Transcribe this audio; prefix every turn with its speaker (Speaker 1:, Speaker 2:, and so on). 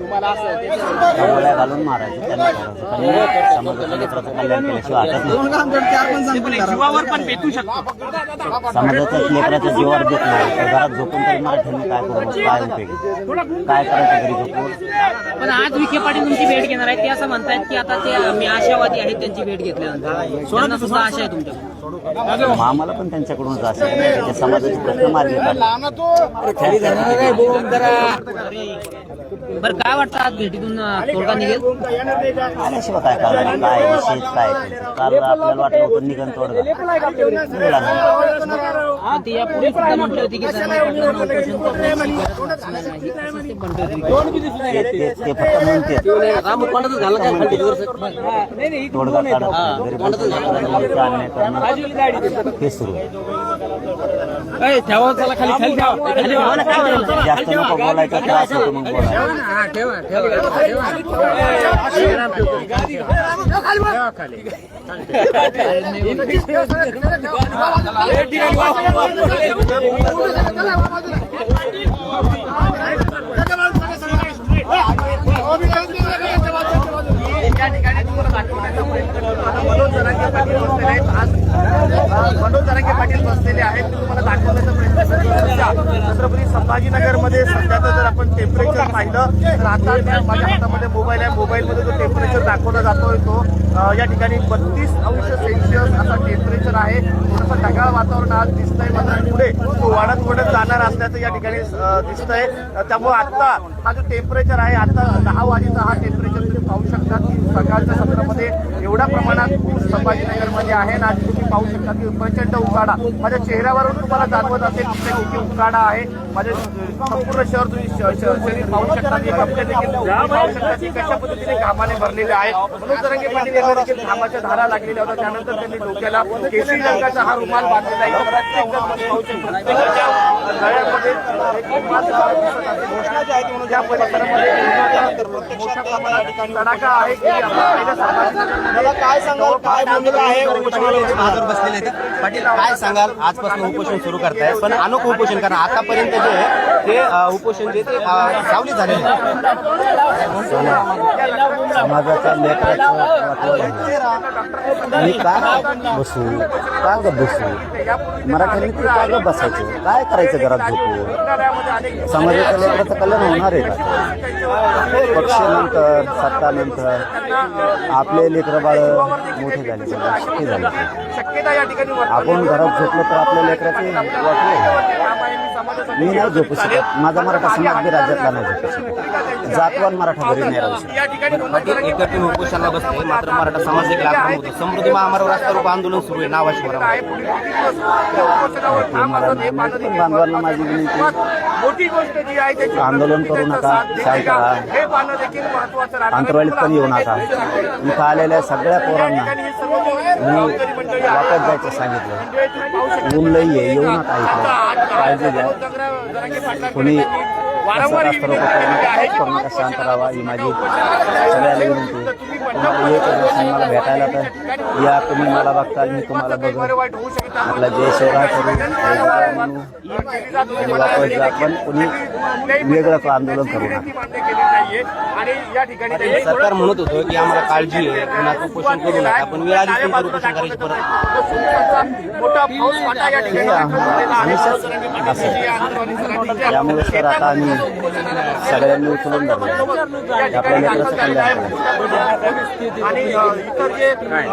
Speaker 1: गोळ्या घालून मारायचं त्यांना करायचं. पण समाजाच्या लेकराचं कल्याण केल्याशिवाय हातात नाही.
Speaker 2: जीवावर पण पेटू शकतो.
Speaker 1: समाजाच्या लेकराच्या जीवावर देत नाही तर घरात झोपून तरी मराठ्यांनी काय करू, काय उपयोग, काय करायचं घरी झोपून.
Speaker 3: पण आज विखे पाटील तुमची भेट घेणार आहेत ते असं म्हणतायत की आता ते मी आशावादी आहेत त्यांची भेट घेतल्यानंतर त्यांना सुद्धा आशा आहे तुमच्याकडे.
Speaker 1: आम्हाला पण त्यांच्याकडूनच असं त्याच्या समाजाचे प्रश्न मार्गी
Speaker 3: बरं काय वाटतं आज भेटीतून तोडगा निघेल?
Speaker 1: आल्याशिवाय काय करणार, काय विशेष काय त्यांचं. काल आपल्याला वाटलं होतं निघन तोडगा निघाला नाही.
Speaker 3: ते यापूर्वी सुद्धा म्हटलं होती की धर्मपत्रांना उपोषण करण्याची गरज नाही असं ते म्हणत होते.
Speaker 1: ते फक्त म्हणते तोडगा काढत गरिबांचा अन्याय करणं हे सुरू आहे. जास्त नको बोलायचा त्रास होतो मग बोलायला.
Speaker 2: मनोज जरांगे पाटील बसलेले आहेत. तुम्हाला दाखवण्याचा प्रयत्न करतो. छत्रपती संभाजीनगरमध्ये सध्याचं जर आपण टेम्परेचर पाहिलं तर आता माझ्या हातामध्ये मोबाईल आहे. मोबाईलमध्ये जो टेम्परेचर दाखवला जातोय तो या ठिकाणी 32°C असा टेम्परेचर आहे. थोडंसं ढगाळ वातावरण आज दिसतंय, मात्र पुढे तो वाढत जाणार असल्याचं या ठिकाणी दिसतंय. त्यामुळे आता हा जो टेम्परेचर आहे, आता 10 वाजेचा हा टेम्परेचर तुम्ही पाहू शकता की सकाळच्या सत्रामध्ये एवढ्या प्रमाणात संभाजीनगरमध्ये आहे ना. तुम्ही पाहू शकता की प्रचंड उकाडा माझ्या चेहऱ्यावरून तुम्हाला जाणवत असेल किती उकाडा आहे. माझे संपूर्ण शहर तुम्ही शरीर पाहू शकता की कपडे देखील पाहू शकता की कशा पद्धतीने घामाने भरलेले आहे. मनोज जरांगे पाटील यांना देखील घामाच्या धारा लागलेल्या होत्या. त्यानंतर त्यांनी डोक्याला केशरी रंगाचा हा रुमाल बांधलेला आहे. प्रत्येक जण पाहू शकतो प्रत्येकाच्या गळ्यामध्ये एक मास्क दिसत असेल. घोषणा जी आहे ती म्हणून या परिसरामध्ये मोठ्या प्रमाणात तडाखा आहे की आपण पाहिलं संभाजीनगरमध्ये. काय सांगाल, काय बोललेलं आहे
Speaker 4: बसलेले आहेत पाटील, काय सांगाल आजपासून उपोषण सुरू करताय, पण अनोखं उपोषण कारण आतापर्यंत जे आहे ते उपोषण जे ते सावली झालेले
Speaker 1: समाजाच्या लेकराचं मी का बसू का ग बसू मराठ्यांनी ते का ग बसायचं, काय करायचं घरात झोपू. समाजाच्या लेकराचं कल्याण होणार आहे का? पक्षानंतर सत्तानंतर आपले लेकरं बाळ मोठे झाले सुखी झाले. आपण घरात झोपलो तर आपल्या लेकराचे वाटले. मी नाही झोपू शकत, माझा मराठा समाज बी राज्यातला नाही झोपू शकत. जातवान मराठा घरी नाही राहू शकत.
Speaker 4: पाटील एकत्रित उपोषणाला बसले, मात्र मराठा समाज देखील आक्रमक होतो. समृद्धी महामार्ग रस्ता रोको आंदोलन सुरू आहे नावाशिवरामध्ये.
Speaker 1: बांधवांना माझी विनंती,
Speaker 2: मोठी गोष्ट जी आहे त्याची
Speaker 1: आंदोलन करू नका, काय करा,
Speaker 2: हे पाहणं देखील महत्त्वाचं
Speaker 1: आंतरवालीत पण येऊ नका. इथं आलेल्या सगळ्या पोरांना मी वापस जायचं सांगितलं. ऊन लई आहे, येऊ नका इथं, काळजी घ्या. कोणी
Speaker 2: वारंवार
Speaker 1: करू नका, शांत राहावा ही माझी सगळ्याला विनंती. तुम्हाला एक दिवशी मला भेटायला तर या, तुम्ही मला बघताल, मी तुम्हाला बघू. आपला जय शिवराय करू, जय जिजाऊ म्हणू आणि वापस जा. पण कोणी वेगळं आंदोलन करू नका.
Speaker 4: सरकार म्हणत होतं की आम्हाला काळजी आहे, कुणाचं उपोषण करू नका, पण वेळ आली तर उपोषण करायची परत.
Speaker 1: त्यामुळे सर आता आम्ही सगळ्यांनी उचलून धरलं आपल्या लेकराचं कल्याण.
Speaker 2: आणि इतर जे